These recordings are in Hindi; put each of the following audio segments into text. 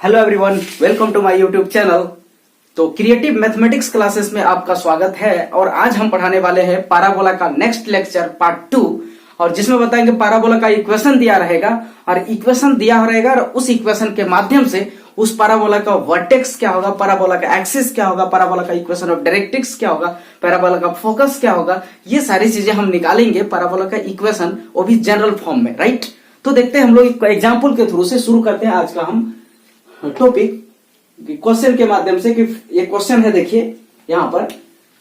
Hello everyone, welcome to my YouTube channel. तो क्रिएटिव मैथमेटिक्स क्लासेस में आपका स्वागत है और आज हम पढ़ाने वाले हैं पाराबोला का नेक्स्ट लेक्चर पार्ट 2 और जिसमें बताएंगे पाराबोला का इक्वेशन दिया रहेगा और इक्वेशन दिया रहेगा और उस इक्वेशन के माध्यम से उस पाराबोला का वर्टेक्स क्या होगा, पाराबोला का एक्सिस क्या होगा, पाराबोला का इक्वेशन ऑफ डायरेक्ट्रिक्स क्या होगा, पाराबोला का फोकस क्या होगा, ये सारी चीजें हम निकालेंगे पाराबोला का इक्वेशन, वो भी जनरल फॉर्म में। राइट, तो देखते हैं हम लोग एग्जाम्पल के थ्रू से शुरू करते हैं आज का हम टॉपिक क्वेश्चन के माध्यम से। कि ये क्वेश्चन है, देखिए यहां पर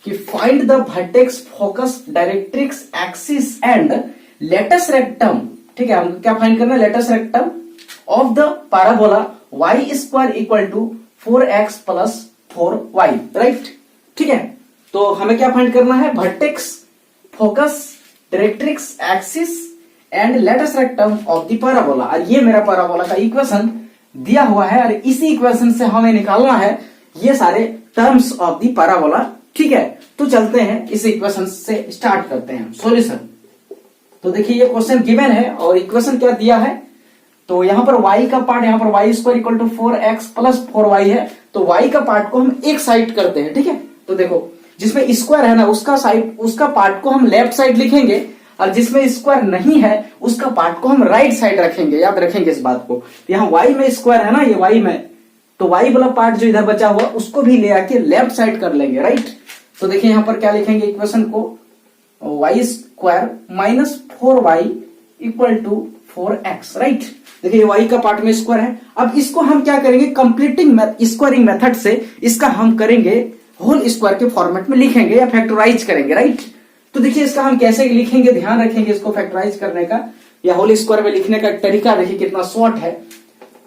कि find the vertex, focus, directrix, axis and latus rectum. ठीक है, हमको क्या फाइंड करना है? Latus rectum of the parabola y square equal to 4x plus 4y। Right, ठीक है, तो हमें क्या फाइंड करना है? Vertex, focus, directrix, axis and latus rectum of the parabola. और ये मेरा पाराबोला का इक्वेशन दिया हुआ है और इसी इक्वेशन से हमें निकालना है ये सारे टर्म्स ऑफ द पाराबोला। ठीक है, तो चलते हैं इस इक्वेशन से स्टार्ट करते हैं सॉल्यूशन। तो देखिए ये क्वेश्चन गिवन है और इक्वेशन क्या दिया है, तो यहां पर y का पार्ट, यहां पर y square equal to 4x plus 4y है, तो y का पार्ट को हम एक साइड करते हैं। ठीक है, तो देखो जिसमें स्क्वायर है ना उसका पार्ट को हम लेफ्ट साइड लिखेंगे और जिसमें स्क्वायर नहीं है उसका पार्ट को हम राइट साइड रखेंगे। याद रखेंगे इस बात को। यहाँ y में स्क्वायर है ना, ये y में, तो y वाला पार्ट जो इधर बचा हुआ उसको भी ले आके लेफ्ट साइड कर लेंगे। राइट, तो देखिए यहाँ पर क्या लिखेंगे इक्वेशन को, y square minus 4y equal to 4x। Right, देखिए y का पार्ट में स्क्वायर है। अब इसको हम क्या करेंगे? कंप्लीटिंग स्क्वायरिंग मेथड से इसका हम करेंगे होल स्क्वायर के फॉर्मेट में लिखेंगे या फैक्टराइज करेंगे। राइट, तो देखिए इसका हम कैसे लिखेंगे, ध्यान रखेंगे इसको फैक्टराइज करने का या होल स्क्वायर में लिखने का तरीका देखिए कितना शॉर्ट है।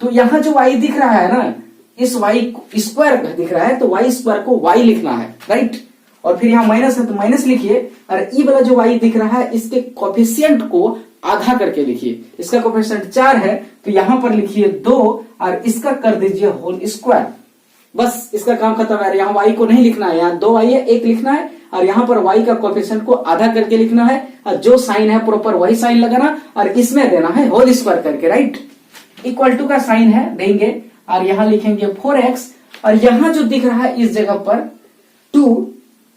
तो यहाँ जो y दिख रहा है ना, इस y स्क्वायर दिख रहा है, तो y स्क्वायर को y लिखना है। राइट, और फिर यहाँ माइनस है तो माइनस लिखिए और ई वाला जो y दिख रहा है इसके कोफिशिएंट को आधा करके लिखिए। इसका कोफिशिएंट 4 है तो यहां पर लिखिए 2 और इसका कर दीजिए होल स्क्वायर। बस इसका काम खत्म है। यहाँ y को नहीं लिखना है, यहाँ 2y है, 1 लिखना है और यहाँ पर y का कोफिशिएंट को आधा करके लिखना है और जो साइन है प्रॉपर वही साइन लगाना और इसमें देना है होल स्क्वायर करके। राइट, इक्वल टू का साइन है देंगे और यहाँ लिखेंगे 4x और यहाँ जो दिख रहा है इस जगह पर 2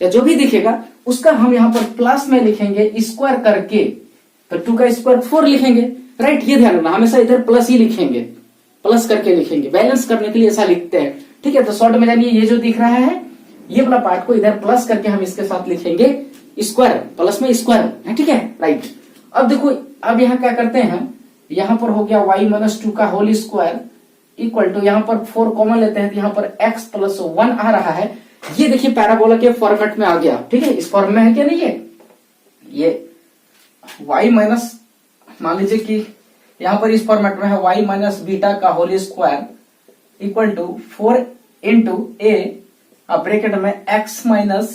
या जो भी दिखेगा उसका हम यहाँ पर प्लस में लिखेंगे स्क्वायर करके, तो 2 का स्क्वायर 4 लिखेंगे। राइट, ये ध्यान रखना, हमेशा इधर प्लस ही लिखेंगे, प्लस करके लिखेंगे, बैलेंस करने के लिए ऐसा लिखते हैं। ठीक है, तो शॉर्ट में जानिए ये जो दिख रहा है ये वाला पार्ट को इधर प्लस करके हम इसके साथ लिखेंगे स्क्वायर, प्लस में स्क्वायर है। ठीक है, राइट, अब देखो अब यहाँ क्या करते हैं, यहाँ पर हो गया y माइनस 2 का होल स्क्वायर इक्वल टू यहाँ पर 4 कॉमन लेते हैं तो यहाँ पर x प्लस 1 आ रहा है। ये देखिए पैराबोला के फॉर्मेट में आ गया। ठीक है, इस फॉर्म में है क्या? नहीं है ये y माइनस, मान लीजिए कि यहां पर इस फॉर्मेट में है y माइनस बीटा का whole square equal to 4 into a bracket में x माइनस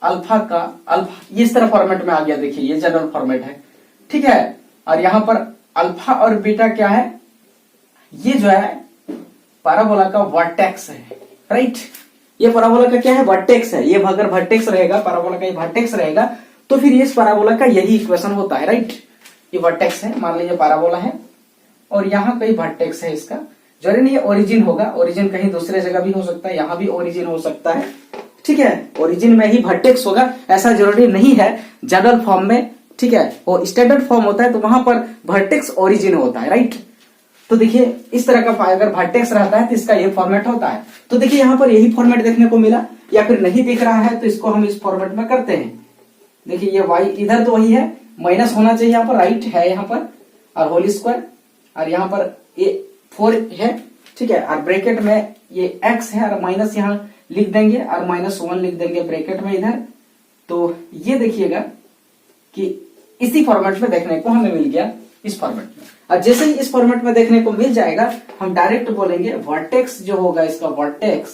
अल्फा का अल्फा, ये इस तरह फॉर्मेट में आ गया। देखिए ये जनरल फॉर्मेट है। ठीक है, और यहां पर अल्फा और बीटा क्या है? ये जो है पैराबोला का वर्टेक्स है। राइट, ये पैराबोला का क्या है? वर्टेक्स है। ये अगर वर्टेक्स रहेगा, पैराबोला का ये वर्टेक्स रहेगा तो फिर इस पैराबोला का यही इक्वेशन होता है। राइट, ये वर्टेक्स है, मान लीजिए पैराबोला है और यहाँ कहीं वर्टेक्स है, इसका जरूरी नहीं ओरिजिन होगा, ओरिजिन कहीं दूसरे जगह भी हो सकता है, यहाँ भी ओरिजिन हो सकता है। ठीक है, ओरिजिन में ही वर्टेक्स होगा ऐसा जरूरी नहीं है जनरल फॉर्म में। ठीक है, वो स्टैंडर्ड फॉर्म होता है तो वहां पर वर्टेक्स ओरिजिन होता है। राइट, तो देखिए इस तरह का अगर वर्टेक्स रहता है तो इसका ये फॉर्मेट होता है। तो देखिए यहाँ पर यही फॉर्मेट देखने को मिला, या फिर नहीं दिख रहा है तो इसको हम इस फॉर्मेट में करते हैं। देखिए ये y इधर तो वही है, माइनस होना चाहिए यहाँ पर, राइट है यहाँ पर, और होल स्क्वायर और यहाँ पर ये 4 है। ठीक है, और ब्रैकेट में ये x है और माइनस यहाँ लिख देंगे और -1 लिख देंगे ब्रैकेट में इधर। तो ये देखिएगा कि इसी फॉर्मेट में देखने को हमें मिल गया इस फॉर्मेट में। और जैसे ही इस फॉर्मेट में देखने को मिल जाएगा हम डायरेक्ट बोलेंगे वर्टेक्स जो होगा इसका, वर्टेक्स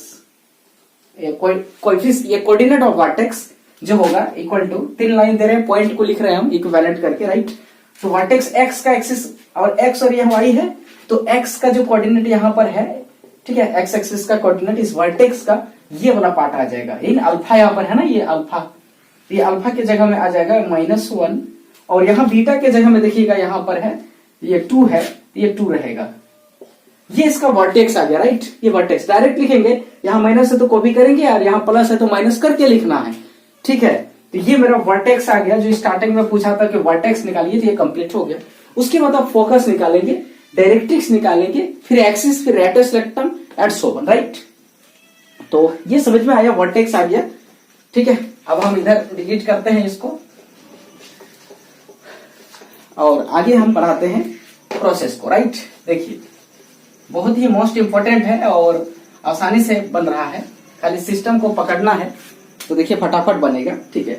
ये कोऑर्डिनेट ऑफ वर्टेक्स जो होगा इक्वल टू, 3 लाइन दे रहे हैं, पॉइंट को लिख रहे हैं हम इक्विवेलेंट करके। राइट, तो वर्टेक्स x का एक्सिस और x और यह y है, तो x का जो कोऑर्डिनेट यहाँ पर है, ठीक है, x एक्सिस का कोऑर्डिनेट इस वर्टेक्स का ये वाला पार्ट आ जाएगा। इन अल्फा यहाँ पर है ना, ये अल्फा के जगह में आ जाएगा -1 और यहाँ बीटा के जगह में देखिएगा यहाँ पर है ये 2 है, ये 2 रहेगा। ये इसका वर्टेक्स आ गया, राइट। ये वर्टेक्स डायरेक्ट लिखेंगे, यहाँ माइनस है तो कॉपी करेंगे और यहाँ प्लस है तो माइनस करके लिखना है, ठीक है। तो ये मेरा वर्टेक्स आ गया, जो स्टार्टिंग में पूछा था कि वर्टेक्स निकालिए, तो ये कंप्लीट हो गया। उसके बाद आप फोकस निकालेंगे, डायरेक्ट्रिक्स निकालेंगे, फिर एक्सिस, फिर radius rectum and so on, right. तो ये समझ में आया, वर्टेक्स आ गया, ठीक है। अब हम इधर डिलीट करते हैं इसको और आगे हम पढ़ाते हैं प्रोसेस को, राइट। देखिए बहुत ही मोस्ट इंपोर्टेंट है और आसानी से बन रहा है, खाली सिस्टम को पकड़ना है तो देखिए फटाफट बनेगा, ठीक है।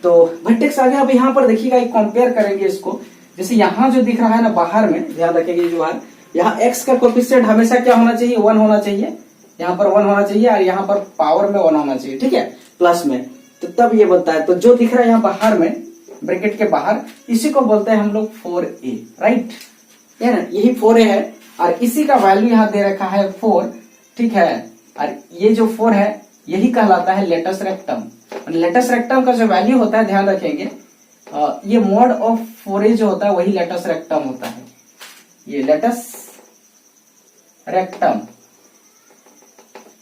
तो वर्टेक्स आ गया। अब यहाँ पर देखिएगा, एक कंपेयर करेंगे इसको, जैसे यहाँ जो दिख रहा है ना बाहर में, ध्यान रखेंगे जो बाहर, यहाँ एक्स का कोएफिशिएंट हमेशा क्या होना चाहिए, 1 होना चाहिए, यहाँ पर 1 होना चाहिए और यहाँ पर पावर में 1 होना चाहिए, ठीक है, प्लस में। तो तब ये बनता है, तो जो दिख रहा है यहाँ बाहर में ब्रैकेट के बाहर, इसी को बोलते हैं हम लोग 4a, राइट, है ना, यही 4a है और इसी का वैल्यू यहाँ दे रखा है 4, ठीक है। और ये जो 4 है यही कहलाता है लेटस रेक्टम। लेटस रेक्टम का जो वैल्यू होता है, ध्यान रखेंगे, ये मोड ऑफ 4a जो होता है वही लेटस रेक्टम होता है। ये लेटस रेक्टम,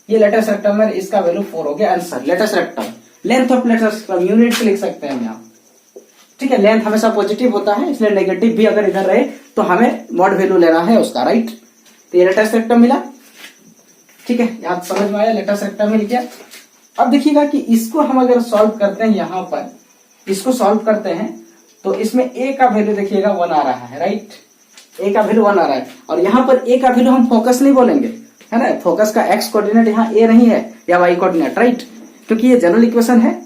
ये लेटस रेक्टम है, इसका वैल्यू 4 हो गया। Answer latus rectum, length of latus rectum unit से लिख सकते हैं हम यहाँ, ठीक है। लेंथ हमेशा पॉजिटिव होता है, इसलिए नेगेटिव भी अगर इधर रहे तो हमें मॉड वैल्यू लेना है उसका, राइट। तो ये लेटस रेक्टम मिला, ठीक है, यहाँ समझ में आया, लेटस रेक्टम मिल गया। अब देखिएगा कि इसको हम अगर सॉल्व करते हैं, यहाँ पर इसको सॉल्व करते हैं तो इसमें a का वैल्यू देखिएगा 1 आ रहा है, राइट, a का वैल्यू 1 आ रहा है। और यहाँ पर a का वैल्यू हम फोकस नहीं बोलेंगे, है ना, फोकस का x कोऑर्डिनेट यहाँ a नहीं है या y कोऑर्डिनेट, राइट, क्योंकि ये जनरल इक्वेशन है।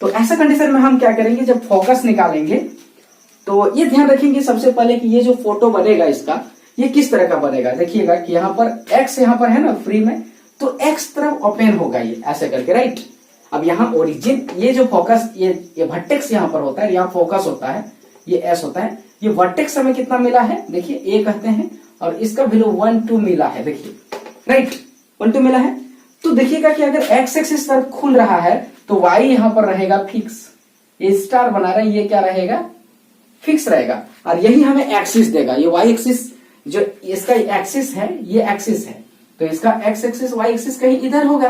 तो ऐसा कंडीशन में हम क्या करेंगे, जब फोकस निकालेंगे तो ये ध्यान रखेंगे सबसे पहले कि ये जो फोटो बनेगा इसका, ये किस तरह का बनेगा। देखिएगा कि यहाँ पर x यहाँ पर है ना फ्री में, तो x तरफ ओपन होगा ये ऐसे करके, राइट। अब यहाँ ओरिजिन, ये जो फोकस, ये वर्टेक्स यहाँ पर होता है, यहाँ फोकस होता है, ये s होता है। ये वर्टेक्स हमें कितना मिला है, देखिए a कहते हैं और इसका वैल्यू 1 2 मिला है, देखिए, राइट, 1 2 मिला है। तो देखिएगा कि अगर x एक्सिस तरफ खुल रहा है तो y यहाँ पर रहेगा फिक्स, ये स्टार बना रहे हैं, ये क्या रहेगा, फिक्स रहेगा। और यही हमें एक्सिस देगा, ये y एक्सिस जो इसका एक्सिस है, ये एक्सिस है, तो इसका x एक्सिस y एक्सिस कहीं इधर होगा।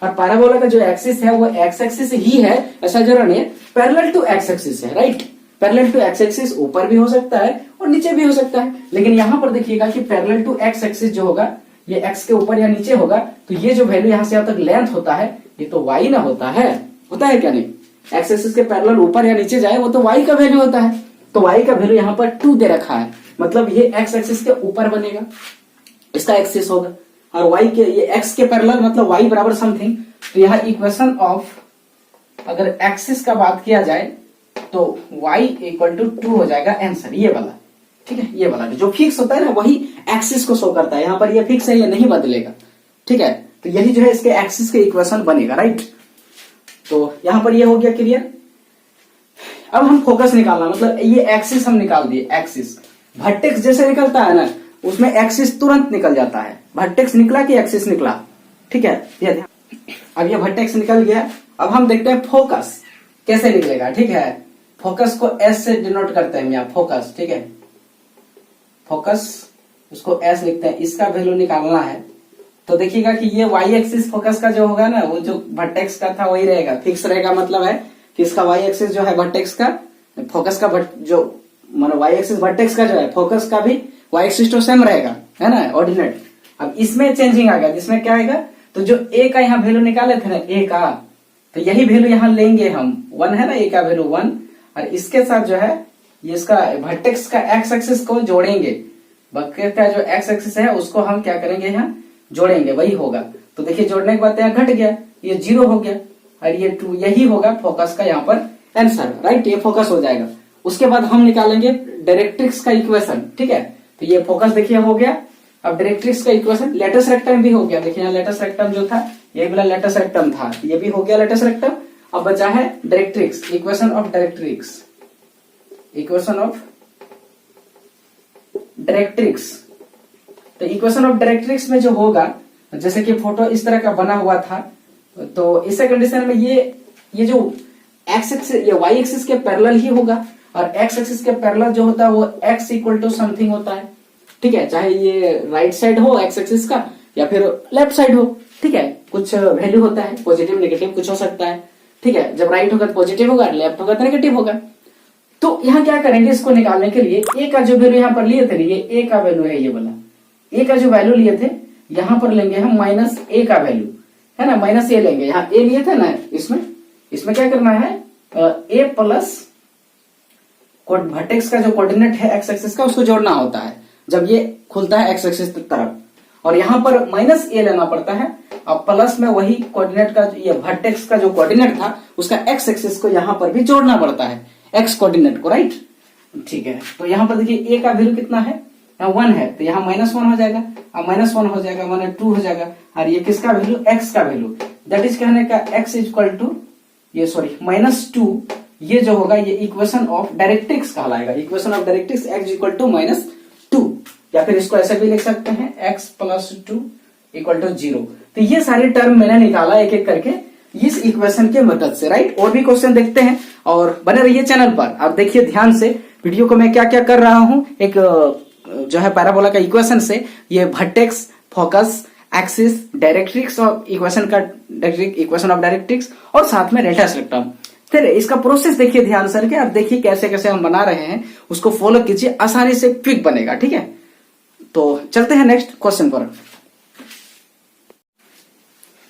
और पैराबोला का जो एक्सिस है वो x एक्सिस ही है, ऐसा जरूर नहीं है, पैरेलल टू x एक्सिस है, right. Parallel to x axis ऊपर भी हो सकता है और नीचे भी हो सकता है, लेकिन यहाँ पर देखिएगा कि पैरेलल टू x एक्सिस जो होगा ये x के ऊपर या नीचे होगा। तो ये जो वैल्यू यहाँ से यहाँ तक लेंथ होता है, ये तो y ना होता है क्या नहीं, x एक्सिस के पैरेलल ऊपर या नीचे जाए वो तो y का वैल्यू होता है। तो y का वैल्यू यहाँ पर 2 दे रखा है, मतलब ये x एक्सिस के ऊपर बनेगा, इसका एक्सिस होगा, और y के ये x के पैरेलल मतलब y बराबर समथिंग। तो यहाँ इक्वेशन ऑफ अगर एक्सिस का बात किया जाए तो y इक्वल टू 2 हो जाएगा आंसर, ये वाला, ठीक है। ये वाला जो फिक्स होता है ना वही एक्सिस को शो करता है, यहाँ पर ये फिक्स है, ये नहीं बदलेगा, ठीक है। तो यही जो है इसके एक्सिस के इक्वेशन बनेगा, राइट। तो यहाँ पर ये हो गया क्लियर। अब हम फोकस निकालना, मतलब ये एक्सिस हम निकाल दिए, एक्सिस वर्टेक्स जैसे निकलता है ना उसमें एक्सिस तुरंत निकल जाता है, वर्टेक्स निकला कि एक्सिस निकला, ठीक है। ये अब ये वर्टेक्स निकल गया। अब हम देखते हैं फोकस कैसे निकलेगा, ठीक है। फोकस को एस से डिनोट करते हैं यहाँ, फोकस, ठीक है, फोकस उसको एस लिखते हैं, इसका वैल्यू निकालना है। तो देखिएगा कि ये वाई एक्सिस फोकस का जो होगा ना वो जो वर्टेक्स का था वही रहेगा, फिक्स रहेगा, मतलब है कि इसका वाई एक्सिस जो है वर्टेक्स का, फोकस का जो मतलब वाई एक्सिस वर्टेक्स का जो है, फोकस का भी वाई एक्सिस तो सेम रहेगा, है ना, ऑर्डिनेट। अब इसमें चेंजिंग आ गया, जिसमें क्या आएगा, तो जो ए का यहाँ वैल्यू निकाले थे ना, ए का, तो यही वैल्यू यहाँ लेंगे हम, 1 है ना ए का वैल्यू 1, और इसके साथ जो है ये इसका वर्टेक्स का एक्स एक्सिस को जोड़ेंगे, बकेट का जो एक्स एक्सिस है उसको हम क्या करेंगे यहाँ जोड़ेंगे, वही होगा। तो देखिए जोड़ने के बाद यहाँ घट गया, ये 0 हो गया, और ये 2, यही होगा फोकस का यहाँ पर आंसर, राइट, ये फोकस हो जाएगा। उसके बाद हम निकालेंगे डायरेक्ट्रिक्स का इक्वेशन, ठीक है। तो ये फोकस देखिए हो गया। अब डायरेक्ट्रिक्स का इक्वेशन, लेटस रेक्टम भी हो गया, देखिए यहाँ लेटस रेक्टम जो था ये वाला लेटस रेक्टम था, ये भी हो गया लेटस रेक्टम। अब बचा है directrix, equation of directrix, equation of directrix. तो इक्वेशन ऑफ डायरेक्ट्रिक्स में जो होगा, जैसे कि फोटो इस तरह का बना हुआ था, तो इस कंडीशन में ये जो एक्स एक्सिस, ये वाई एक्सिस के पैरेलल ही होगा, और एक्स एक्सिस के पैरेलल जो होता है वो एक्स इक्वल टू समथिंग होता है, ठीक है, चाहे ये राइट साइड हो एक्स एक्सिस का या फिर लेफ्ट साइड हो, ठीक है, कुछ वैल्यू होता है पॉजिटिव नेगेटिव कुछ हो सकता है, ठीक है, जब राइट होगा तो पॉजिटिव होगा, लेफ्ट होगा तो नेगेटिव होगा। तो यहाँ क्या करेंगे, इसको निकालने के लिए ए का जो वैल्यू यहाँ पर लिए थे, ये ए का वैल्यू है, ये वाला ए का जो वैल्यू लिए थे यहाँ पर लेंगे हम माइनस ए का वैल्यू, है ना, माइनस ए लेंगे, यहाँ ए लिए थे ना, इसमें क्या करना है, ए प्लस वर्टेक्स का जो कोऑर्डिनेट है एक्स एक्सिस का उसको जोड़ना होता है जब ये खुलता है एक्स एक्सिस तरफ, और यहाँ पर माइनस ए लेना पड़ता है, और प्लस में वही कोऑर्डिनेट का ये वर्टेक्स का जो कोऑर्डिनेट था उसका एक्स एक्सिस को यहाँ पर भी जोड़ना पड़ता है, एक्स कोऑर्डिनेट को, राइट। ठीक है, तो यहाँ पर देखिए ए का वैल्यू कितना है, 1 है, तो यहाँ -1 हो जाएगा, और -1 हो जाएगा माने 2 हो जाएगा, और ये किसका वैल्यू, एक्स का वैल्यू, दैट इज कहने का एक्स इक्वल टू ये सॉरी -2, ये जो होगा ये इक्वेशन ऑफ डायरेक्ट्रिक्स कहलाएगा, equation of directrix x equal to -2, या फिर इसको ऐसे भी लिख सकते हैं x + 2 इक्वल टू 0। तो ये सारे टर्म मैंने निकाला एक एक करके इस इक्वेशन के मदद से, राइट। और भी क्वेश्चन देखते हैं और बने रहिए चैनल पर। आप देखिए ध्यान से वीडियो को, मैं क्या क्या कर रहा हूं, एक जो है पैराबोला का इक्वेशन से ये वर्टेक्स, फोकस, एक्सिस, डायरेक्ट्रिक्स और इक्वेशन ऑफ डायरेक्ट्रिक्स और साथ में रेडियस रेक्टम। फिर इसका प्रोसेस देखिए ध्यान से करके, आप देखिए कैसे कैसे हम बना रहे हैं, उसको फॉलो कीजिए, आसानी से क्विक बनेगा, ठीक है। तो चलते हैं नेक्स्ट क्वेश्चन पर।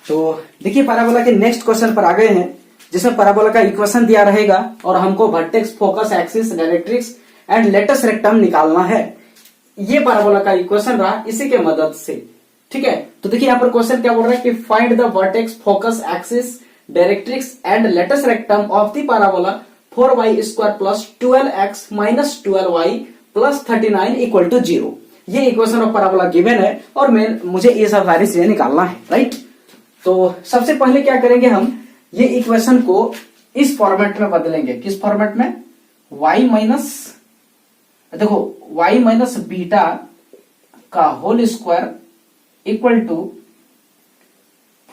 तो देखिए पैराबोला के नेक्स्ट क्वेश्चन पर आ गए हैं, जिसमें पैराबोला का इक्वेशन दिया रहेगा और हमको vertex, focus, axis, directrix and latus rectum निकालना है। ये पैराबोला का इक्वेशन रहा, इसी के मदद से, ठीक है। तो देखिए यहाँ पर क्वेश्चन क्या बोल रहा है कि find the vertex, focus, axis, directrix and latus rectum of the parabola 4y² plus 12x minus 12y plus 39 equal to 0। ये इक्वेशन ऑफ पैराबोला गिवन है और मुझे ये सब सारी चीजें निकालना है, राइट। तो सबसे पहले क्या करेंगे, हम ये इक्वेशन को इस फॉर्मेट में बदलेंगे। किस फॉर्मेट में, y माइनस, देखो y माइनस बीटा का whole square equal to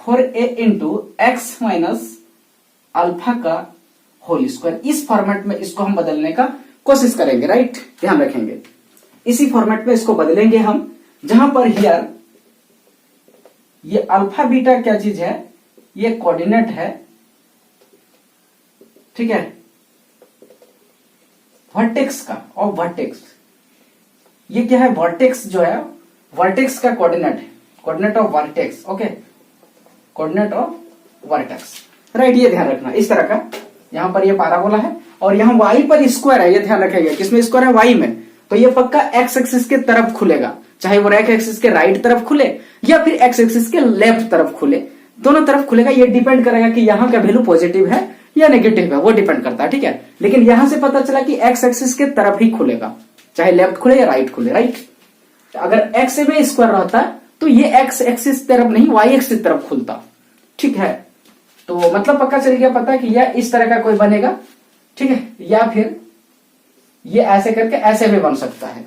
4a into x minus alpha का होल स्क्वायर। इस फॉर्मेट में इसको हम बदलने का कोशिश करेंगे, राइट, ध्यान रखेंगे। इसी फॉर्मेट में इसको बदलेंगे हम, जहां पर हियर ये अल्फा बीटा क्या चीज है, ये कोऑर्डिनेट है, ठीक है, वर्टेक्स का, और वर्टेक्स ये क्या है, वर्टेक्स जो है वर्टेक्स का कोऑर्डिनेट है, coordinate of vertex, okay, coordinate of vertex, right. ये ध्यान रखना, इस तरह का यहां पर ये पैराबोला है और यहां y पर स्क्वायर है, ये ध्यान रखेगा, किसमें स्क्वायर है, y में, तो ये पक्का x एक्सिस के तरफ खुलेगा, चाहे वो x एक्सिस के राइट तरफ खुले या फिर x एक्सिस के लेफ्ट तरफ खुले, दोनों तरफ खुलेगा। ये डिपेंड करेगा कि यहाँ का वैल्यू पॉजिटिव है या नेगेटिव है, वो डिपेंड करता है, ठीक है। लेकिन यहां से पता चला कि x एक्सिस के तरफ ही खुलेगा, चाहे लेफ्ट खुले या राइट खुले, राइट। अगर x में स्क्वायर रहता तो ये x एक्सिस तरफ नहीं y एक्सिस तरफ खुलता, ठीक है। तो मतलब पक्का चल गया पता कि यह इस तरह का कोई बनेगा, ठीक है, या फिर ये ऐसे करके ऐसे भी बन सकता है।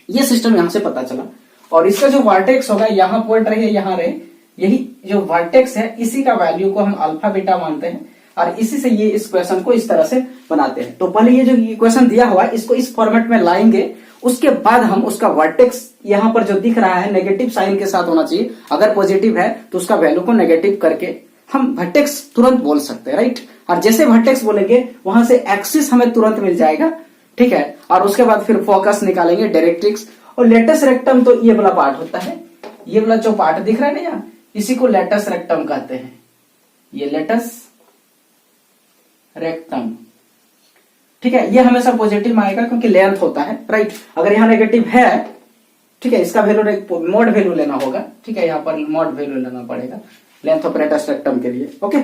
ये सिस्टम यहां से पता चला। और इसका जो वर्टेक्स होगा, यहां पॉइंट रहे, यहां रहे, यही जो वर्टेक्स है इसी का वैल्यू को हम अल्फा बीटा मानते हैं और इसी से ये इस क्वेश्चन को इस तरह से बनाते हैं। तो पहले ये जो इक्वेशन दिया हुआ है इसको इस फॉर्मेट में लाएंगे, उसके बाद हम उसका वर्टेक्स यहां पर जो दिख रहा है नेगेटिव साइन के साथ होना चाहिए, अगर पॉजिटिव है तो उसका वैल्यू को नेगेटिव करके हम वर्टेक्स तुरंत बोल सकते हैं, राइट। और जैसे वर्टेक्स बोलेंगे वहां से एक्सिस हमें तुरंत मिल जाएगा, ठीक है। और उसके बाद फिर फोकस निकालेंगे, डायरेक्ट्रिक्स और लेटस रेक्टम, तो ये वाला पार्ट होता है, ये वाला जो पार्ट दिख रहा है ना यहाँ, इसी को लेटस रेक्टम कहते हैं, ये लेटस रेक्टम, ठीक है। ये हमेशा पॉजिटिव में आएगा क्योंकि लेंथ होता है, राइट। अगर यहाँ नेगेटिव है, ठीक है, इसका वैल्यू मॉड वैल्यू लेना होगा, ठीक है, यहाँ पर मॉड वैल्यू लेना पड़ेगा लेंथ ऑफ लेटस रेक्टम के लिए, ओके।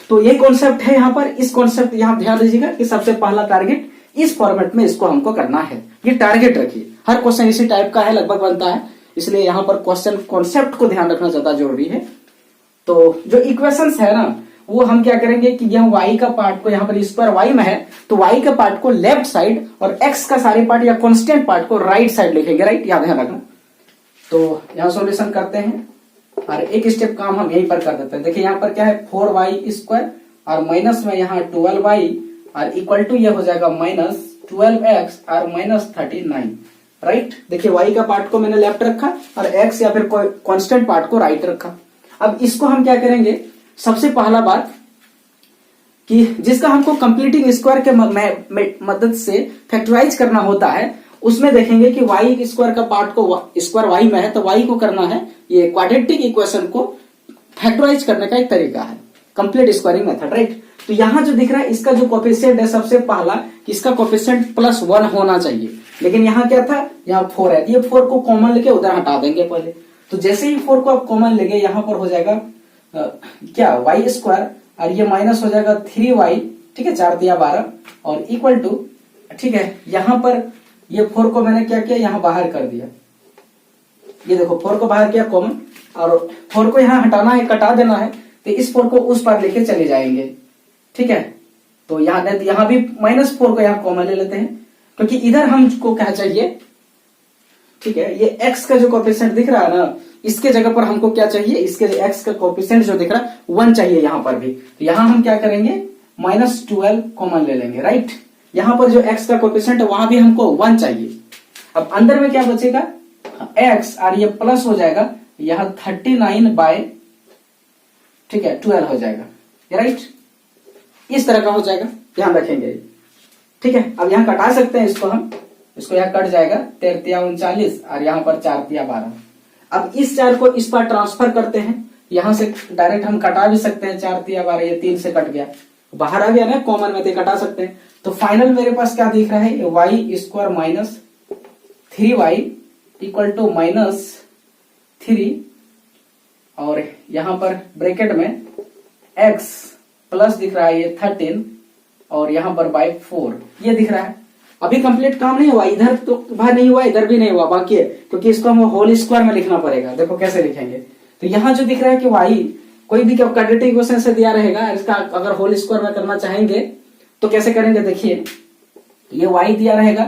तो ये कॉन्सेप्ट है यहाँ पर, इस कॉन्सेप्ट यहाँ ध्यान दीजिएगा कि सबसे पहला टारगेट इस फॉर्मेट में इसको हमको करना है, ये टारगेट रखिए। हर क्वेश्चन इसी टाइप का है, लगभग बनता है, इसलिए यहाँ पर क्वेश्चन कॉन्सेप्ट को ध्यान रखना ज्यादा जरूरी है। तो जो इक्वेशंस है ना, वो हम क्या करेंगे कि यहाँ y का पार्ट को, यहाँ पर स्क्वायर y में है तो y का पार्ट को लेफ्ट साइड और x का सारे पार्ट या कांस्टेंट पार्ट को राइट साइड लिखेंगे, राइट, याद ध्यान रखना। तो यहाँ सॉल्यूशन करते हैं और एक स्टेप काम हम यहीं पर कर देते हैं। देखिए यहाँ पर क्या है, 4y² और माइनस में यहाँ 12y और इक्वल टू ये हो जाएगा -12x और -39। राइट। देखिए y का पार्ट को मैंने लेफ्ट रखा और x या फिर कांस्टेंट पार्ट को राइट रखा। अब इसको हम क्या करेंगे, सबसे पहला बात कि जिसका हमको कंप्लीटिंग स्क्वायर के मदद से फैक्टराइज करना होता है, उसमें देखेंगे कि y स्क्वायर का पार्ट को स्क्वायर y में है तो y को करना है, ये क्वाड्रेटिक इक्वेशन को फैक्टराइज करने का एक तरीका है, कंप्लीट स्क्वायरिंग मेथड, राइट। तो यहां जो दिख रहा है इसका जो कोफिशिएंट है, सबसे पहला कि इसका कोफिशिएंट +1 होना चाहिए, लेकिन यहाँ क्या था, यहाँ 4 है, ये 4 को कॉमन लेके उधर हटा देंगे पहले। तो जैसे ही 4 को आप कॉमन लेंगे, यहाँ पर हो जाएगा क्या y स्क्वायर और ये माइनस हो जाएगा 3y, ठीक है, 4 तिया 12 और इक्वल टू, ठीक है, यहाँ पर ये 4 को मैंने क्या किया, यहाँ बाहर कर दिया, ये देखो 4 को बाहर किया कॉमन, और 4 को यहाँ हटाना है, कटा देना है, तो इस 4 को उस पार लेके चले जाएंगे, ठीक है। तो यहाँ भी -4 को यहाँ कॉमन ले लेते हैं, क्योंकि इधर हमको क्या चाहिए, ठीक है, ये x का जो कोफिशिएंट दिख रहा है ना, इसके जगह पर हमको क्या चाहिए, इसके x का कोफिशिएंट जो दिख रहा है 1 चाहिए यहाँ पर भी। तो यहाँ हम क्या करेंगे, -12 कॉमन ले लेंगे, राइट। यहाँ पर जो x का कोफिशिएंट है वहां भी हमको 1 चाहिए। अब अंदर में क्या बचेगा, x और ये प्लस हो जाएगा, यहाँ 39/, ठीक है, 12 हो जाएगा, राइट। इस तरह का हो जाएगा, ध्यान रखेंगे, ठीक है। अब यहाँ कटा सकते हैं इसको हम, इसको यहाँ कट जाएगा 13 तिया 39 और यहाँ पर 4 तिया 12। अब इस 4 को इस पर ट्रांसफर करते हैं, यहां से डायरेक्ट हम कटा भी सकते हैं, 4 तिया 12, ये 3 से कट गया, बाहर आ गया ना कॉमन में, तो कटा सकते हैं। तो फाइनल मेरे पास क्या दिख रहा है, y square minus 3y equal to -3 और यहाँ पर ब्रैकेट में x प्लस दिख रहा है, ये 13 और यहाँ पर बाय 4 ये दिख रहा है। अभी कंप्लीट काम नहीं हुआ, इधर तो बाहर नहीं हुआ, इधर भी नहीं हुआ, बाकी है, क्योंकि इसको हम होल स्क्वायर में लिखना पड़ेगा। देखो कैसे लिखेंगे, तो यहाँ जो दिख रहा है कि y कोई भी क्वाड्रेटिक इक्वेशन से दिया रहेगा, इसका अगर होल स्क्वायर में करना चाहेंगे तो कैसे करेंगे, देखिए ये y दिया रहेगा,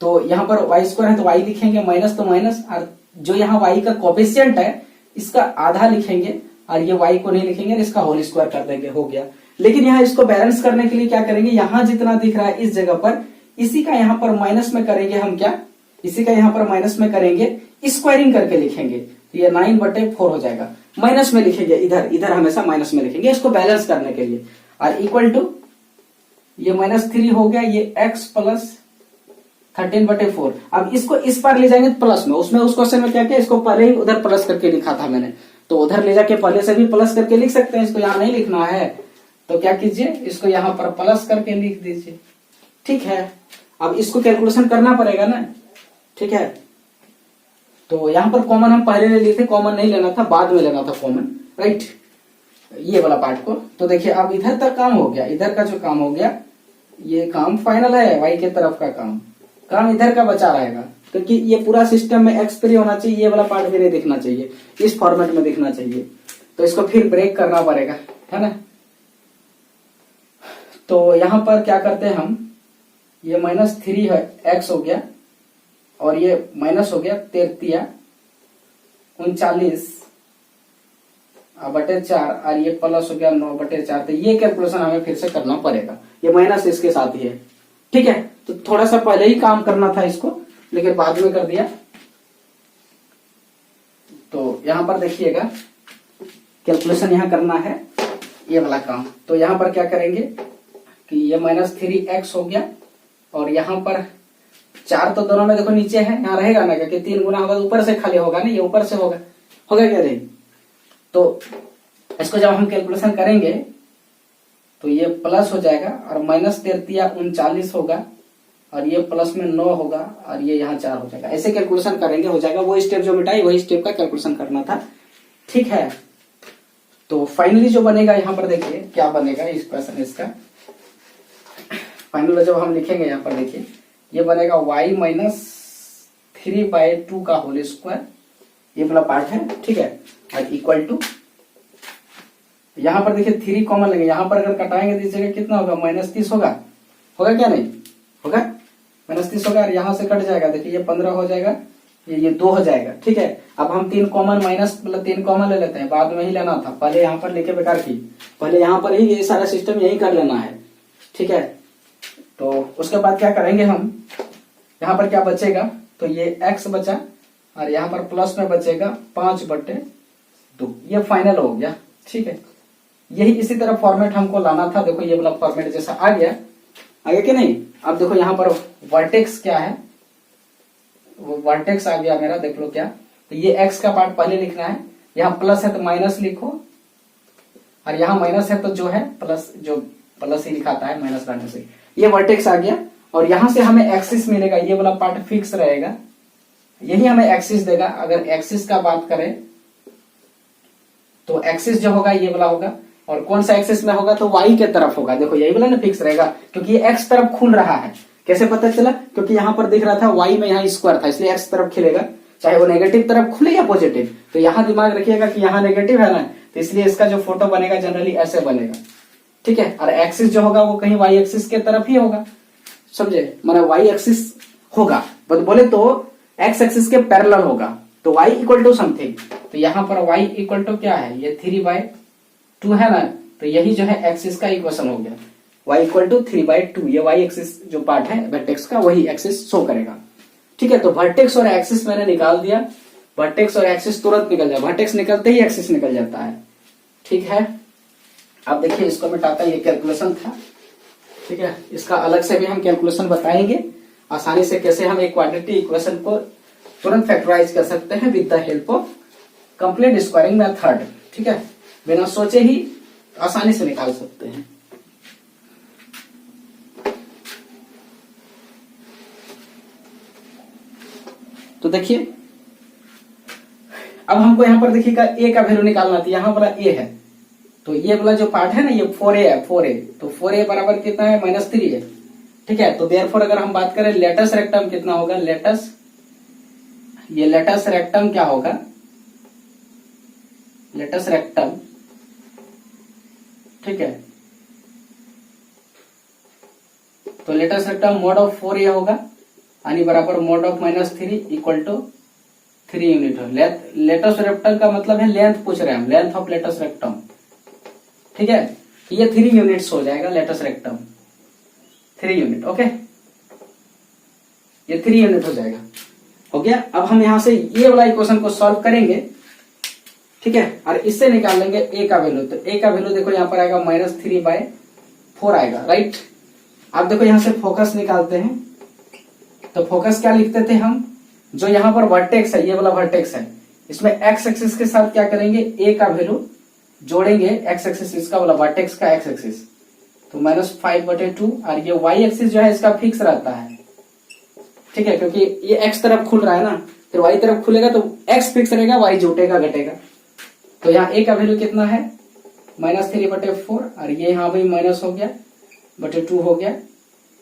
तो यहाँ पर y स्क्वायर है तो y लिखेंगे, माइनस तो माइनस, और जो यहाँ y का कोफिशिएंट है इसका आधा लिखेंगे और ये y को नहीं लिखेंगे, इसका होल स्क्वायर कर देंगे, हो गया। लेकिन यहाँ इसको बैलेंस करने के लिए क्या करेंगे, यहाँ जितना दिख रहा है इस जगह पर, इसी का यहाँ पर माइनस में करेंगे हम, क्या, इसी का यहाँ पर माइनस में करेंगे, स्क्वायरिंग करके लिखेंगे, तो ये 9/4 हो जाएगा, माइनस में लिखेंगे, इधर हमेशा माइनस में लिखेंगे इसको बैलेंस करने के लिए, और इक्वल टू ये -3 हो गया, ये x प्लस 13/4। अब इसको इस पार ले जाएंगे प्लस में, उसमें उस क्वेश्चन में क्या किया, इसको पहले ही उधर प्लस करके लिखा था मैंने, तो उधर ले जाके पहले से भी प्लस करके लिख सकते हैं, इसको यहाँ नहीं लिखना है तो क्या कीजिए, इसको यहाँ पर प्लस करके लिख दीजिए, ठीक है। अब इसको कैलकुलेशन करना पड़ेगा ना, ठीक है। तो यहाँ पर कॉमन हम पहले ले लिए थे, कॉमन नहीं लेना था, बाद में लेना था कॉमन, राइट, ये वाला पार्ट को। तो देखिए अब इधर तक काम हो गया, इधर का जो काम हो गया ये काम फाइनल है, y के तरफ का काम इधर का बचा रहेगा, क्योंकि ये पूरा सिस्टम में x3 होना चाहिए, ये वाला पार्ट भी नहीं दिखना चाहिए, इस फॉर्मेट में दिखना चाहिए, तो इसको फिर ब्रेक करना पड़ेगा, है ना। तो यहाँ पर क्या करते हैं हम, ये -3 है, x हो गया और ये माइनस हो गया 13 39 बटे 4 और ये प्लस हो गया 9/4। तो ये कैलकुलेशन हमें फिर से करना पड़ेगा, ये माइनस इसके साथ ही है, ठीक है। तो थोड़ा सा पहले ही काम करना था इसको, लेकिन बाद में कर दिया। तो यहां पर देखिएगा कैलकुलेशन यहां करना है ये वाला काम, तो यहां पर क्या करेंगे कि ये -3x हो गया और यहाँ पर 4 तो दोनों में देखो नीचे है, यहाँ रहेगा ना, क्योंकि 3 गुना होगा ऊपर से खाली होगा ना, ये ऊपर से होगा क्या नहीं। तो इसको जब हम कैलकुलेशन करेंगे तो ये प्लस हो जाएगा और -13 39 होगा और ये प्लस में 9 होगा और ये यहाँ 4 हो जाएगा, ऐसे कैलकुलेशन करेंगे, हो जाएगा। वो स्टेप जो मिटाई वही स्टेप का कैलकुलेशन करना था, ठीक है। तो फाइनली जो बनेगा यहाँ पर देखिए क्या बनेगा इस क्वेश्चन, इसका फाइनल जब हम लिखेंगे यहाँ पर देखिए ये बनेगा y - 3/2 का होल स्क्वायर, ये वाला पार्ट है, ठीक है, और इक्वल टू यहाँ पर देखिए 3 कॉमन लेंगे, यहाँ पर अगर कटाएंगे तो इस जगह कितना होगा, -30 होगा क्या नहीं होगा, -30 होगा और यहाँ से कट जाएगा, देखिए ये 15 हो जाएगा, ये 2 हो जाएगा, ठीक है। अब हम 3 कॉमन -3 कॉमन ले लेते हैं, बाद में ही लेना था, पहले यहाँ पर लेके बेकार की, पहले यहाँ पर ही ये सारा सिस्टम यही कर लेना है, ठीक है। तो उसके बाद क्या करेंगे हम, यहाँ पर क्या बचेगा, तो ये x बचा और यहाँ पर प्लस में बचेगा 5/2। ये फाइनल हो गया। ठीक है, यही इसी तरह फॉर्मेट हमको लाना था। देखो ये वाला फॉर्मेट जैसा आ गया कि नहीं। अब देखो यहाँ पर वर्टेक्स क्या है, वो वर्टेक्स आ गया मेरा, देख लो क्या। तो ये x का पार्ट पहले लिखना है, यहाँ प्लस है तो माइनस लिखो, और यहाँ माइनस है तो जो है प्लस, जो प्लस ही लिखाता है माइनस करने से। ये वर्टेक्स आ गया और यहां से हमें एक्सिस मिलेगा, ये वाला पार्ट फिक्स रहेगा, यही हमें एक्सिस देगा। अगर एक्सिस का बात करें तो एक्सिस जो होगा ये वाला होगा, और कौन सा एक्सिस में होगा तो y के तरफ होगा। देखो यही वाला ना फिक्स रहेगा, क्योंकि ये x तरफ खुल रहा है। कैसे पता चला? क्योंकि यहाँ पर दिख रहा था y में यहाँ स्क्वायर था, इसलिए x तरफ खिलेगा, चाहे वो नेगेटिव तरफ खुले या पॉजिटिव। तो यहाँ दिमाग रखिएगा कि यहाँ नेगेटिव है ना, तो इसलिए इसका जो फोटो बनेगा जनरली ऐसे बनेगा। ठीक है, और एक्सिस जो होगा वो कहीं y एक्सिस के तरफ ही होगा, समझे, माना y एक्सिस होगा, बोले तो x एक्सिस के पैरेलल होगा, तो y इक्वल टू समथिंग। तो यहाँ पर y इक्वल टू क्या है, ये 3/2 है ना, तो यही जो है एक्सिस का इक्वेशन हो गया, y इक्वल टू 3/2। ये y एक्सिस जो पार्ट है वर्टेक्स का, वही एक्सिस शो करेगा। ठीक है, तो वर्टेक्स और एक्सिस मैंने निकाल दिया, वर्टेक्स और एक्सिस तुरंत निकल जाए, वर्टेक्स निकलते ही एक्सिस निकल जाता है। ठीक है, अब देखिए इसको मिटाता, ये कैलकुलेशन था। ठीक है, इसका अलग से भी हम कैलकुलेशन बताएंगे, आसानी से कैसे हम एक क्वाड्रेटिक इक्वेशन को तुरंत फैक्टराइज कर सकते हैं with the help of complete squaring method. ठीक है, बिना सोचे ही आसानी से निकाल सकते हैं। तो देखिए अब हमको यहाँ पर देखिएगा a का वैल्यू निकालना था, यहाँ वाला a है, तो ये वाला जो पार्ट है ना ये 4a है, 4a, तो 4a बराबर कितना है, -3 है। ठीक है, तो देयरफॉर अगर हम बात करें लेटस रेक्टम कितना होगा, ये लेटस रेक्टम क्या होगा, लेटस रेक्टम, ठीक है, तो latus rectum mode of 4a होगा, यानी बराबर mod of -3 equal to 3 unit हो। लेटस रेक्टम का मतलब है लेंथ पूछ रहे हैं हम, लेंथ ऑफ लेटस रेक्टम। ठीक है, ये 3 यूनिट्स हो जाएगा लेटस रेक्टम, 3 यूनिट। ओके, ये 3 यूनिट हो जाएगा, हो गया। अब हम यहां से ये वाला इक्वेशन को सॉल्व करेंगे। ठीक है, और इससे निकाल लेंगे a का वैल्यू। तो a का वैल्यू देखो यहाँ पर आएगा -3/4 आएगा, राइट। अब देखो यहां से फोकस निकालते हैं, तो फोकस क्या लिखते थे हम, जो यहाँ पर वर्टेक्स है, ये वाला वर्टेक्स है, इसमें x एक्सिस के साथ क्या करेंगे, a का वैल्यू जोड़ेंगे, x एक्सिस इसका वाला वर्टेक्स का x एक्सिस, तो -5/2, और ये y एक्सिस जो है इसका फिक्स रहता है। ठीक है, क्योंकि ये x तरफ खुल रहा है ना, फिर y तरफ खुलेगा तो x फिक्स रहेगा, y जुटेगा घटेगा। तो यहाँ a का वैल्यू कितना है, -3/4, और ये यहाँ भी माइनस हो गया /2 हो गया,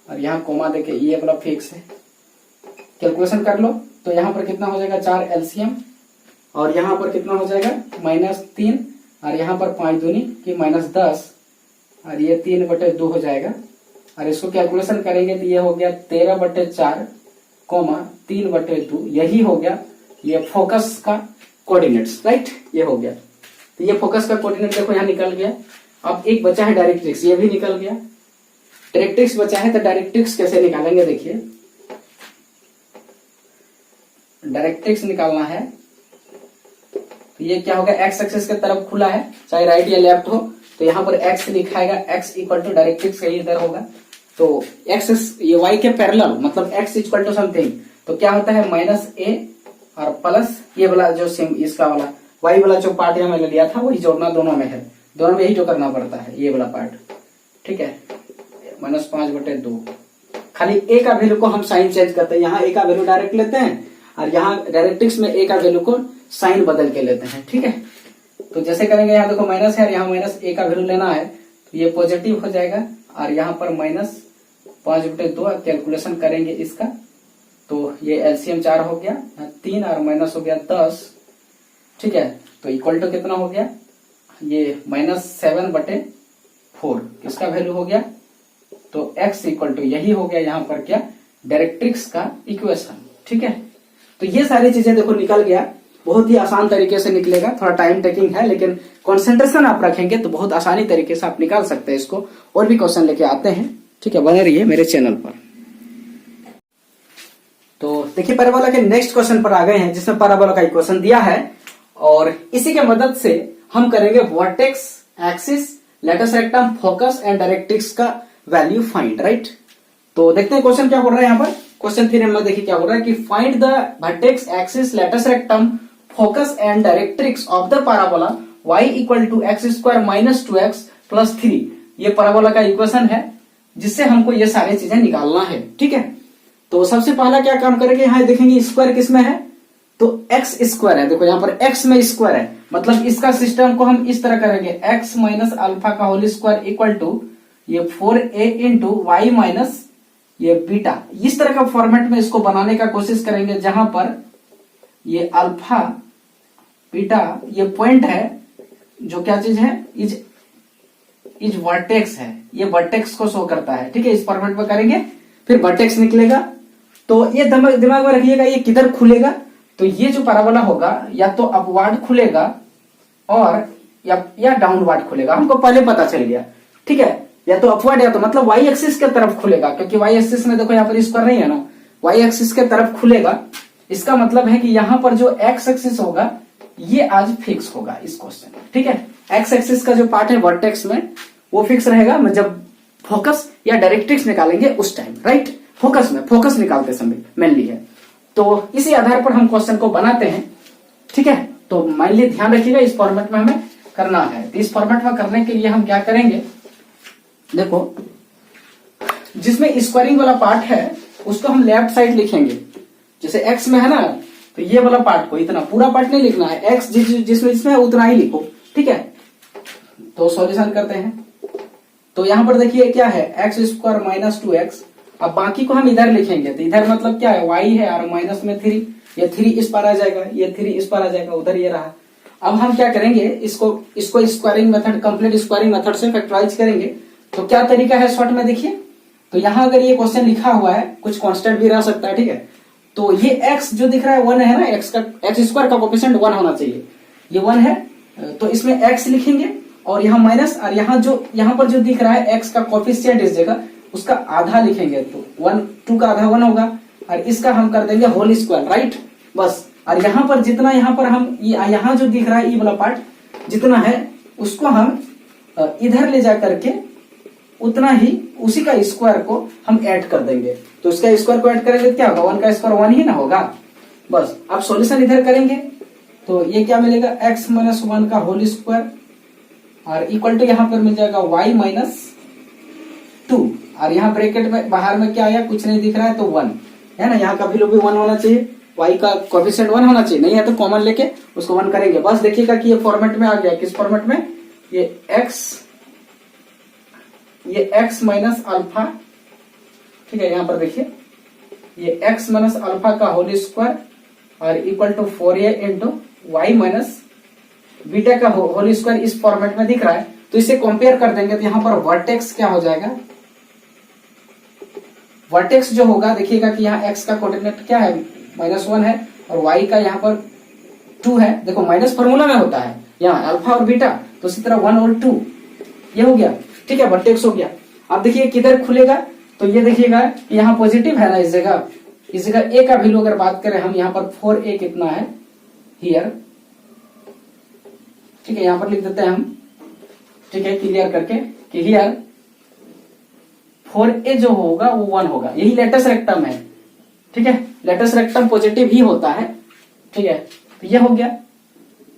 और यहाँ कोमा देके ये वाला फिक्स है। कैलकुलेशन कर लो, तो यहाँ पर कितना हो जाएगा, 4 एलसीएम, और यहाँ पर कितना हो जाएगा -3, और यहाँ पर 5 दूनी की -10, और ये 3/2 हो जाएगा। और इसको कैलकुलेशन करेंगे तो ये हो गया 13/4, 3/2, यही हो गया ये फोकस का कोऑर्डिनेट्स, राइट, ये हो गया। तो ये फोकस का कोऑर्डिनेट देखो यहाँ निकल गया। अब एक बचा है डायरेक्ट्रिक्स, ये भी निकल गया। डायरेक्ट्रिक्स बचा है, तो डायरेक्ट्रिक्स कैसे निकालेंगे, देखिए डायरेक्ट्रिक्स निकालना है, तो ये क्या होगा, एक्स एक्सिस के तरफ खुला है, चाहे राइट या लेफ्ट हो, तो यहाँ पर एक्स लिखाएगा, एक्स इक्वल टू डायरेक्ट्रिक्स का ये इधर होगा, तो एक्स ये वाई के पैरेलल, मतलब एक्स इक्वल टू समथिंग, तो क्या होता है -a और प्लस ये वाला जो सिम इसका वाला वाई वाला जो पार्ट यहाँ मैंने लिया था वही जोड़ना, दोनों में है, दोनों में यही जो करना पड़ता है, ये वाला पार्ट। ठीक है, -5/2, खाली a का वैल्यू को हम साइन चेंज करते हैं, यहाँ a का वैल्यू डायरेक्ट लेते हैं, और यहाँ डायरेक्ट्रिक्स में a का वैल्यू को साइन बदल के लेते हैं। ठीक है, तो जैसे करेंगे, यहाँ देखो माइनस है, यहाँ -a का वैल्यू लेना है, तो ये पॉजिटिव हो जाएगा, और यहाँ पर -5/2 कैलकुलेशन करेंगे इसका, तो ये एलसीएम 4 हो गया, 3 और माइनस हो गया 10। ठीक है, तो इक्वल टू कितना हो गया, ये -7/4 किसका वैल्यू हो गया, तो x इक्वल टू यही हो गया यहाँ पर क्या, डायरेक्ट्रिक्स का इक्वेशन। ठीक है, तो ये सारी चीजें देखो निकल गया, बहुत ही आसान तरीके से निकलेगा, थोड़ा टाइम टेकिंग है, लेकिन कंसंट्रेशन आप रखेंगे तो बहुत आसानी तरीके से आप निकाल सकते हैं इसको। और भी क्वेश्चन लेके आते हैं, ठीक है, बने रहिए मेरे चैनल पर। तो देखिए पैराबोला के नेक्स्ट क्वेश्चन पर आ गए हैं, जिसमें पैराबोला का इक्वेशन दिया है और इसी के मदद से हम करेंगे vertex, axis, latus rectum, focus and directrix का वैल्यू फाइंड, राइट। तो देखते हैं क्वेश्चन क्या बोल रहा है यहाँ पर। क्वेश्चन थ्योरम में देखिए क्या बोल रहा है कि find the vertex, axis, latus rectum, focus and directrix of the parabola y equal to x square minus 2x plus 3। ये पैराबोला का इक्वेशन है जिससे हमको ये सारी चीजें निकालना है, ठीक है। तो सबसे पहला क्या काम करेंगे, यहाँ देखेंगे स्क्वायर किसमें है, तो एक्स स्क्वायर है। देखो यहाँ पर एक्स में स्क्वायर है, मतलब इसका सिस्टम को हम इस तरह करेंगे, एक्स माइनस अल्फा का होल स्क्वायर इक्वल टू ये 4a इंटू वाई माइनस ये बीटा। इस तरह का फॉर्मेट में इसको बनाने का कोशिश करेंगे, जहां पर ये अल्फा बीटा ये पॉइंट है, जो क्या चीज है, इज वर्टेक्स है, ये वर्टेक्स को शो करता है, ठीक है। इस फॉर्मेट में करेंगे, फिर वर्टेक्स निकलेगा। तो ये दिमाग में रखिएगा, ये किधर खुलेगा, तो ये जो पैराबोला होगा या तो अपवर्ड खुलेगा और या डाउनवर्ड खुलेगा, हमको पहले पता चल गया, ठीक है। या तो अपवर्ड या तो मतलब वाई एक्सिस के तरफ खुलेगा, क्योंकि वाई एक्सिस में देखो यहाँ पर स्क्वायर नहीं है ना, वाई एक्सिस के तरफ खुलेगा। इसका मतलब है कि यहाँ पर जो एक्स एक्सिस होगा ये आज फिक्स होगा इस क्वेश्चन में, ठीक है। एक्स एक्सिस का जो पार्ट है वर्टेक्स में वो फिक्स रहेगा, जब फोकस या डायरेक्ट्रिक्स निकालेंगे उस टाइम, राइट। फोकस में फोकस निकालते समय मेनली है। तो इसी आधार पर हम क्वेश्चन को बनाते हैं, ठीक है। तो मेनली ध्यान रखिएगा, इस फॉर्मेट में हमें करना है। तो इस फॉर्मेट में करने के लिए हम क्या करेंगे, देखो जिसमें स्क्वायरिंग वाला पार्ट है उसको हम लेफ्ट साइड लिखेंगे। जैसे एक्स में है ना, तो ये वाला पार्ट को, इतना पूरा पार्ट नहीं लिखना है, एक्स जिसमें उतना ही लिखो, ठीक है। तो सॉल्यूशन करते हैं। तो यहां पर देखिए क्या है, एक्स स्क्वायर माइनस 2x। अब बाकी को हम इधर लिखेंगे, तो इधर मतलब क्या है, y है और माइनस में 3, ये 3 इस पर आ जाएगा, ये 3 इस पर आ जाएगा, उधर ये रहा। अब हम क्या करेंगे, इसको squaring method, complete squaring method से फैक्टराइज करेंगे। तो क्या तरीका है शॉर्ट में देखिए, तो यहां अगर ये क्वेश्चन लिखा हुआ है, कुछ कांस्टेंट भी रह सकता है, ठीक है। तो ये x जो दिख रहा है 1 है ना, एक्स स्क्वायर का कोफिशिएंट 1 होना चाहिए, ये 1 है। तो इसमें x लिखेंगे और यहाँ माइनस, और यहाँ पर जो दिख रहा है x का कोफिशिएंट इस जगह, उसका आधा लिखेंगे, तो 2 का आधा 1 होगा, और इसका हम कर देंगे होल स्क्वायर, राइट, बस। और यहाँ पर जितना यहाँ पर हम यहाँ जो दिख रहा है ये वाला पार्ट जितना है उसको हम इधर ले जा करके उतना ही उसी का स्क्वायर को हम ऐड कर देंगे। तो इसका स्क्वायर को ऐड करेंगे क्या होगा, 1 का स्क्वायर 1 ही ना होगा, बस। अब सॉल्यूशन इधर करेंगे तो ये क्या मिलेगा, x माइनस 1 का होल स्क्वायर और इक्वल टू यहाँ पर मिल जाएगा y माइनस 2, और यहाँ ब्रैकेट में बाहर में क्या आया, कुछ नहीं दिख रहा है, तो 1 है ना, यहाँ का वैल्यू भी 1 होना चाहिए, y का कोएफिशिएंट 1 होना चाहिए, नहीं है तो कॉमन लेके उसको 1 करेंगे, बस। देखिएगा कि ये फॉर्मेट में आ गया, किस फॉर्मेट में, ये x माइनस अल्फा, ठीक है। यहाँ पर देखिए ये x माइनस अल्फा का होल स्क्वायर और equal to 4a into y minus beta का होल स्क्वायर इस फॉर्मेट में दिख रहा है। तो इसे कंपेयर कर देंगे, तो यहाँ पर वर्टेक्स क्या हो जाएगा, वर्टेक्स जो होगा देखिएगा कि यहाँ x का कोऑर्डिनेट क्या है, -1 है, और y का यहाँ पर 2 है। देखो माइनस फॉर्मूला में होता है यहाँ अल्फा और बीटा, तो इसी तरह 1 और 2 ये हो गया, ठीक है, वर्टेक्स हो गया। अब देखिए किधर खुलेगा, तो ये देखिएगा यहाँ पॉजिटिव है ना, इस जगह a का वैल्यू अगर बात करें हम, यहाँ पर 4a कितना है हियर, ठीक है, यहाँ पर लिख देते हैं हम, ठीक है, क्लियर करके कि हियर 4a जो होगा वो 1 होगा, यही लेटस रेक्टम है, ठीक है। लेटस रेक्टम पॉजिटिव ही होता है, ठीक है। तो ये हो गया,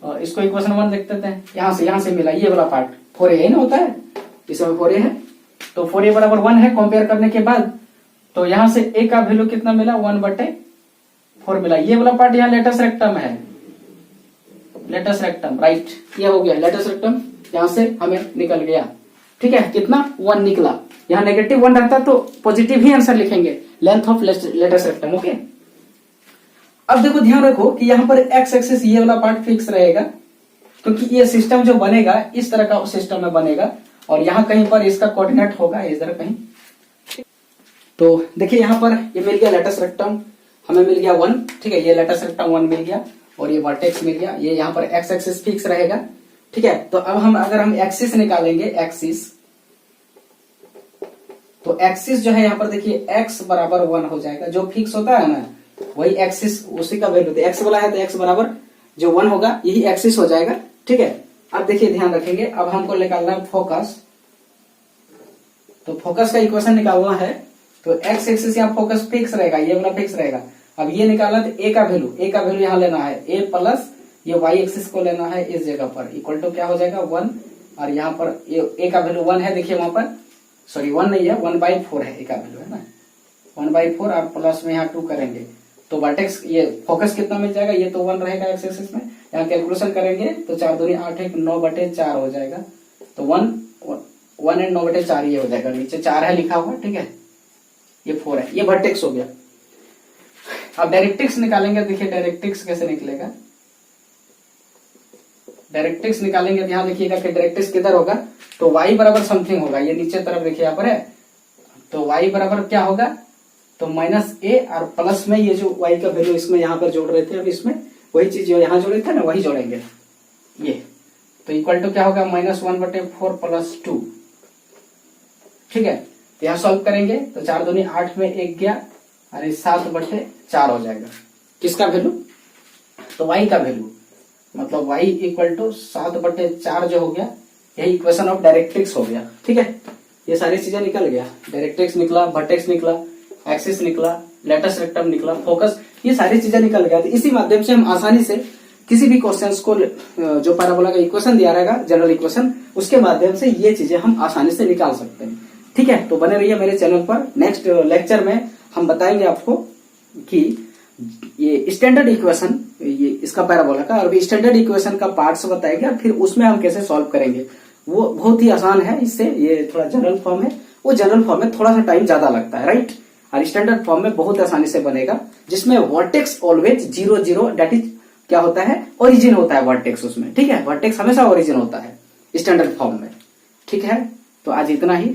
और इसको इक्वेशन 1 देख देते हैं, यहां से मिला ये वाला पार्ट 4a ना होता है, इसमें 4a है, तो 4a बराबर 1 है। कंपेयर करने के बाद तो यहां से a का वैल्यू कितना मिला, 1/4 मिला। ये वाला पार्ट यहाँ लेटस रेक्टम है, लेटस रेक्टम, राइट, ये हो गया लेटस रेक्टम, यहां से हमें निकल गया, ठीक है, कितना 1 निकला। यहाँ -1 रहता तो पॉजिटिव ही आंसर लिखेंगे, length of latus rectum, okay. अब देखो ध्यान रखो कि यहाँ पर एक्स एक्सिस ये वाला पार्ट फिक्स रहेगा, क्योंकि ये सिस्टम जो बनेगा इस तरह का सिस्टम में बनेगा, और यहाँ कहीं पर इसका कोऑर्डिनेट होगा इधर कहीं। तो देखिए यहाँ पर ये मिल गया लेटस रेक्टम, हमें मिल गया 1, ठीक है, ये लेटस रेक्टम 1 मिल गया, और ये वर्टेक्स मिल गया, ये यहाँ पर एक्स एक्सिस फिक्स रहेगा, ठीक है। तो अब अगर हम एक्सिस निकालेंगे, एक्सिस, तो एक्सिस जो है यहाँ पर देखिए x बराबर 1 हो जाएगा, जो फिक्स होता है ना, वही एक्सिस उसी का वैल्यू, तो एक्स वाला है तो एक्स बराबर जो 1 होगा यही एक्सिस हो जाएगा। ठीक है, अब देखिए ध्यान रखेंगे, अब हमको निकालना है फोकस। तो फोकस का इक्वेशन निकालना है, तो एक्स एक्सिस यहाँ फोकस फिक्स रहेगा, ये वाला फिक्स रहेगा। अब ये निकालना तो ए का वैल्यू यहाँ लेना है, ए प्लस ये वाई एक्सिस को लेना है इस जगह पर, इक्वल टू क्या हो जाएगा 1, और यहाँ पर ए का वैल्यू 1 है, देखिए वहां पर, सॉरी 1 नहीं है, 1/4 है ए का वैल्यू, है ना 1/4, और प्लस में यहाँ 2 करेंगे तो वर्टेक्स ये फोकस कितना मिल जाएगा, ये तो 1 रहेगा एक्स एक्सिस में। यहाँ कैलकुलेशन करेंगे तो 4 दूनी 8 1 9/4 हो जाएगा, तो 1 एंड 9/4 ये हो जाएगा, नीचे 4 है लिखा हुआ। ठीक है, ये 4 है, ये वर्टेक्स हो गया। अब डायरेक्ट्रिक्स निकालेंगे, देखिए डायरेक्ट्रिक्स कैसे निकलेगा। डायरेक्ट्रिक्स निकालेंगे, ध्यान देखिएगा कि डायरेक्ट्रिक्स किधर होगा, तो y बराबर समथिंग होगा, ये नीचे तरफ देखिए यहाँ पर है, तो y बराबर क्या होगा, तो -a और प्लस में ये जो y का वैल्यू इसमें यहाँ पर जोड़ रहे थे, अब इसमें वही चीज जो यहाँ जोड़े थे ना वही जोड़ेंगे, ये तो इक्वल टू क्या होगा -1/4 प्लस 2। ठीक है, तो यहाँ सॉल्व करेंगे तो 4 दूनी 8 में 1 गया, और 7/4 हो जाएगा, किसका वैल्यू, तो y का वैल्यू, मतलब y इक्वल टू 7/4 जो हो गया, यही इक्वेशन ऑफ डायरेक्ट्रिक्स हो गया। ठीक है, ये सारी चीजें निकल गया, डायरेक्ट्रिक्स निकला, वर्टेक्स निकला, एक्सिस निकला, लेटस रेक्टम निकला, फोकस, ये सारी चीजें निकल गया। तो इसी माध्यम से हम आसानी से किसी भी क्वेश्चंस को जो पैराबोला का इक्वेशन दिया रहेगा, जनरल इक्वेशन, उसके माध्यम से ये चीजें हम आसानी से निकाल सकते हैं। ठीक है, तो बने रहिए मेरे चैनल पर। नेक्स्ट लेक्चर में हम बताएंगे आपको कि ये स्टैंडर्ड इक्वेशन, ये इसका पैराबोला का, और स्टैंडर्ड इक्वेशन का पार्ट्स बताएंगे, और फिर उसमें हम कैसे सॉल्व करेंगे। वो बहुत ही आसान है, इससे ये थोड़ा जनरल फॉर्म है, वो जनरल फॉर्म में थोड़ा सा टाइम ज्यादा लगता है, राइट, और स्टैंडर्ड फॉर्म में बहुत आसानी से बनेगा, जिसमें वर्टेक्स ऑलवेज 0 0 दैट इज क्या होता है, ओरिजिन होता है वर्टेक्स उसमें। ठीक है, वर्टेक्स हमेशा ओरिजिन होता है स्टैंडर्ड फॉर्म में। ठीक है, तो आज इतना ही।